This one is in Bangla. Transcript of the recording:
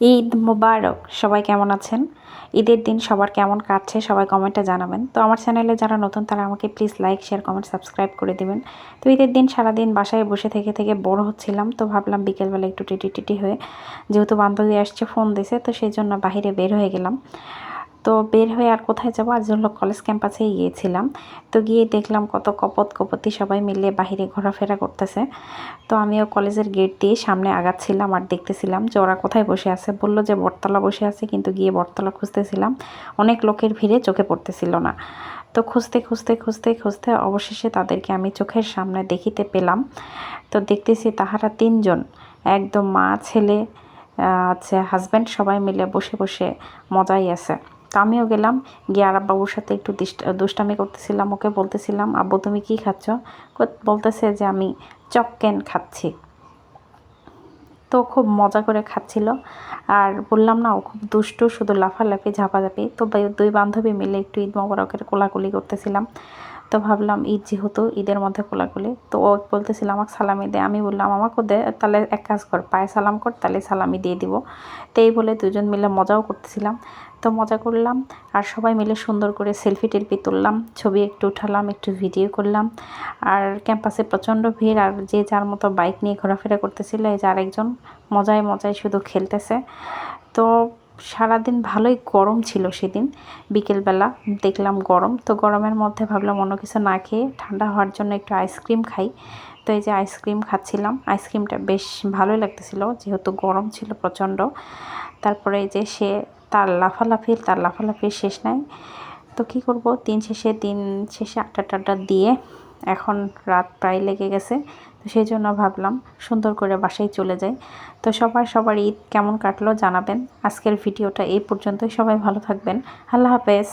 ঈদ মোবারক। সবাই কেমন আছেন? ঈদের দিন সবার কেমন কাটছে সবাই কমেন্টে জানাবেন। তো আমার চ্যানেলে যারা নতুন তারা আমাকে please like, share, comment, subscribe করে দিবেন। তো ঈদের দিন সারাদিন বাসায় বসে থেকে বোর হচ্ছিলাম, তো ভাবলাম বিকেলবেলা একটু টিটি হয়ে, যেহেতু বান্ধবী আসছে ফোন দিছে, তো সেই জন্য বাহিরে বের হয়ে গেলাম। তো বের হয়ে আর কোথায় যাবো, আজ হলো কলেজ ক্যাম্পাসেই গিয়েছিলাম। তো গিয়ে দেখলাম কত কপতি সবাই মিলে বাহিরে ঘোরাফেরা করতেছে। তো আমিও কলেজের গেট দিয়ে সামনে আগাচ্ছিলাম আর দেখতেছিলাম যে ওরা কোথায় বসে আছে। বললো যে বটতলা বসে আছে, কিন্তু গিয়ে বটতলা খুঁজতেছিলাম, অনেক লোকের ভিড়ে চোখে পড়তেছিল না। তো খুঁজতে অবশেষে তাদেরকে আমি চোখের সামনে দেখিতে পেলাম। তো দেখতেছি তাহারা তিনজন, একদম মা ছেলে আছে হাজব্যান্ড, সবাই মিলে বসে মজাই আছে। তো আমিও গেলাম, গিয়ে আর বাবুর সাথে একটু দুষ্টামি করতেছিলাম, ওকে বলতেছিলাম আব্বু তুমি কি খাচ্ছ? বলতেছে যে আমি চপকেন খাচ্ছি। তো খুব মজা করে খাচ্ছিল, আর বললাম না ও খুব দুষ্টু, শুধু লাফালাফি ঝাপাঝাপি। তো দুই বান্ধবী মিলে একটু ঈদ মোবারকের কোলাকুলি করতেছিলাম। তো ভাবলাম ঈদ যেহেতু, ঈদের মধ্যে কোলাকুলি। তো ও বলতেছিল আমাকে সালামি দে, আমি বললাম আমাকেও দে, তাহলে এক কাজ কর পায়ে সালাম কর, তাহলে সালামি দিয়ে দিব। তো এই বলে দুজন মিলে মজাও করতেছিলাম। তো মজা করলাম, আর সবাই মিলে সুন্দর করে সেলফি টেলফি তুললাম, ছবি একটু উঠালাম, একটু ভিডিও করলাম। আর ক্যাম্পাসে প্রচণ্ড ভিড়, আর যে যার মতো বাইক নিয়ে ঘোরাফেরা করতেছিল। এই যে আরেকজন মজায় শুধু খেলতেছে। তো সারাদিন ভালোই গরম ছিল সেদিন। বিকেলবেলা দেখলাম গরম, তো গরমের মধ্যে ভাবলাম অন্য কিছু না খেয়ে ঠান্ডা হওয়ার জন্য একটু আইসক্রিম খাই। তো এই যে আইসক্রিম খাচ্ছিলাম, আইসক্রিমটা বেশ ভালোই লাগতেছিল যেহেতু গরম ছিল প্রচণ্ড। তারপরে এই যে তার লাফালাফির শেষ নাই। তো কী করব, দিন শেষে আড্ডা টাড্ডা দিয়ে এখন রাত প্রায় লেগে গেছে। তো সেই জন্য ভাবলাম সুন্দর করে বাসায় চলে যাই। তো সবার ঈদ কেমন কাটলো জানাবেন। আজকের ভিডিওটা এই পর্যন্তই, সবাই ভালো থাকবেন। আল্লাহ হাফেজ।